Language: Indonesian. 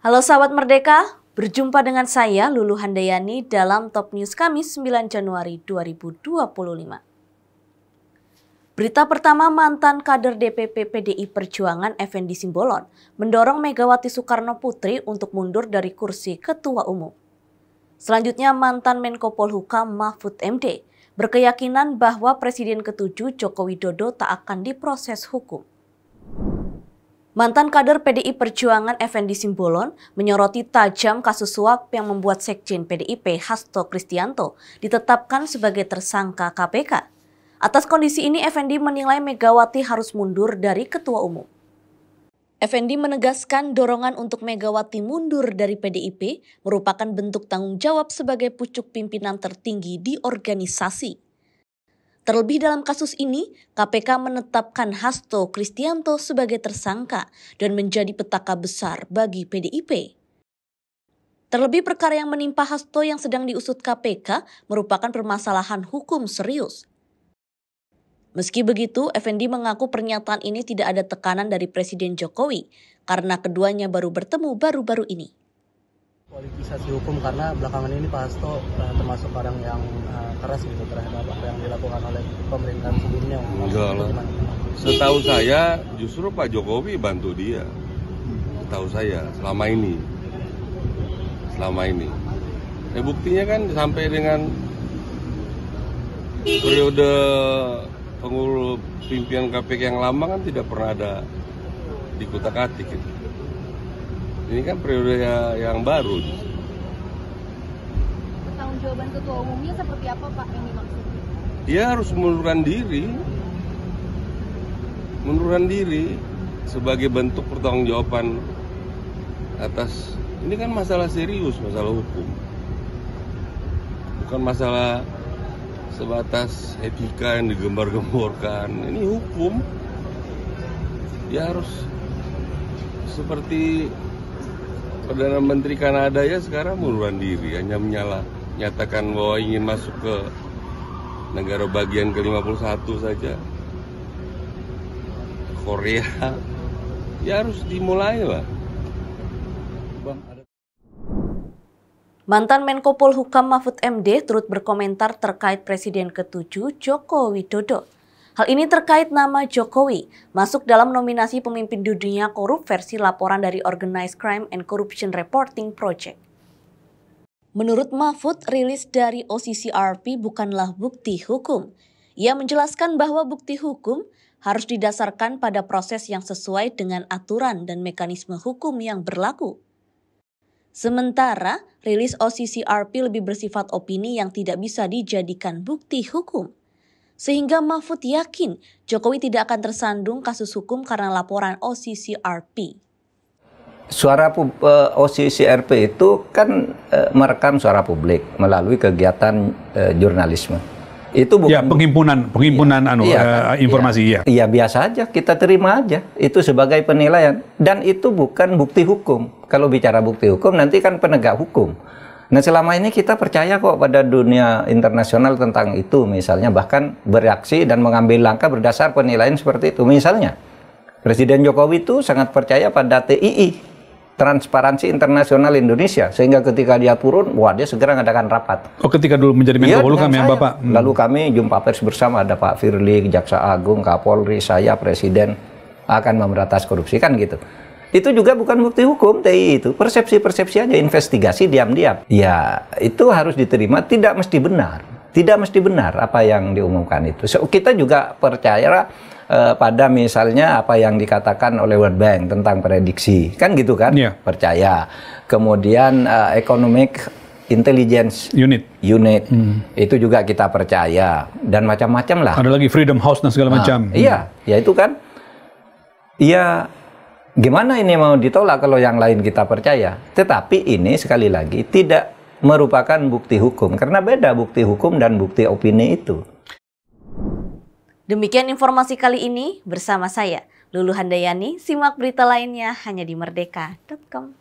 Halo sahabat Merdeka, berjumpa dengan saya Lulu Handayani dalam Top News Kamis 9 Januari 2025. Berita pertama, mantan kader DPP PDI Perjuangan Effendi Simbolon mendorong Megawati Soekarno Putri untuk mundur dari kursi Ketua Umum. Selanjutnya, mantan Menko Polhukam Mahfud MD berkeyakinan bahwa Presiden ke-7 Joko Widodo tak akan diproses hukum. Mantan kader PDI Perjuangan Effendi Simbolon menyoroti tajam kasus suap yang membuat Sekjen PDIP Hasto Kristianto ditetapkan sebagai tersangka KPK. Atas kondisi ini, Effendi menilai Megawati harus mundur dari Ketua Umum. Effendi menegaskan dorongan untuk Megawati mundur dari PDIP merupakan bentuk tanggung jawab sebagai pucuk pimpinan tertinggi di organisasi. Terlebih dalam kasus ini, KPK menetapkan Hasto Kristianto sebagai tersangka dan menjadi petaka besar bagi PDIP. Terlebih perkara yang menimpa Hasto yang sedang diusut KPK merupakan permasalahan hukum serius. Meski begitu, Effendi mengaku pernyataan ini tidak ada tekanan dari Presiden Jokowi karena keduanya baru bertemu baru-baru ini. Politisasi hukum karena belakangan ini Pak Hasto termasuk orang yang keras gitu terhadap apa yang dilakukan oleh pemerintahan sebelumnya. Enggak lah. Setahu saya justru Pak Jokowi bantu dia. Setahu saya selama ini. Buktinya kan sampai dengan periode pengurus pimpinan KPK yang lama kan tidak pernah ada dikutak-atik gitu. Ini kan periode yang baru. Pertanggungjawaban ketua umumnya seperti apa Pak yang dimaksudkan? Dia harus mundurkan diri sebagai bentuk pertanggungjawaban atas ini kan masalah serius, masalah hukum. Bukan masalah sebatas etika yang digembar-gemborkan. Ini hukum. Dia harus seperti Perdana Menteri Kanada ya sekarang mundurkan diri, hanya menyatakan bahwa ingin masuk ke negara bagian ke-51 saja. Korea, ya harus dimulai lah. Mantan Menko Polhukam Mahfud MD turut berkomentar terkait Presiden ke-7 Joko Widodo. Hal ini terkait nama Jokowi masuk dalam nominasi pemimpin dunia korup versi laporan dari Organized Crime and Corruption Reporting Project. Menurut Mahfud, rilis dari OCCRP bukanlah bukti hukum. Ia menjelaskan bahwa bukti hukum harus didasarkan pada proses yang sesuai dengan aturan dan mekanisme hukum yang berlaku. Sementara, rilis OCCRP lebih bersifat opini yang tidak bisa dijadikan bukti hukum. Sehingga Mahfud yakin Jokowi tidak akan tersandung kasus hukum karena laporan OCCRP. Suara OCCRP itu kan merekam suara publik melalui kegiatan jurnalisme. Itu bukan ya, penghimpunan informasi. Iya, biasa aja, kita terima aja. Itu sebagai penilaian dan itu bukan bukti hukum. Kalau bicara bukti hukum nanti kan penegak hukum. Nah, selama ini kita percaya kok pada dunia internasional tentang itu, misalnya bahkan bereaksi dan mengambil langkah berdasar penilaian seperti itu. Misalnya, Presiden Jokowi itu sangat percaya pada TII, Transparansi Internasional Indonesia, sehingga ketika dia turun, wah dia segera mengadakan rapat. Oh, ketika dulu menjadi Menko Polhukam ya Bapak? Lalu kami jumpa pers bersama, ada Pak Firly, Jaksa Agung, Kapolri, saya, Presiden akan memberantas korupsi, kan gitu. Itu juga bukan bukti hukum, TI itu. Persepsi-persepsi aja, investigasi diam-diam. Ya, itu harus diterima, tidak mesti benar. Tidak mesti benar apa yang diumumkan itu. Kita juga percaya pada misalnya apa yang dikatakan oleh World Bank tentang prediksi. Kan gitu kan? Yeah. Percaya. Kemudian Economic Intelligence Unit. Itu juga kita percaya. Dan macam-macam lah. Ada lagi Freedom House dan segala macam. Iya, ya itu kan. Iya. Gimana ini mau ditolak kalau yang lain kita percaya? Tetapi ini sekali lagi tidak merupakan bukti hukum. Karena beda bukti hukum dan bukti opini itu. Demikian informasi kali ini bersama saya, Lulu Handayani. Simak berita lainnya hanya di merdeka.com.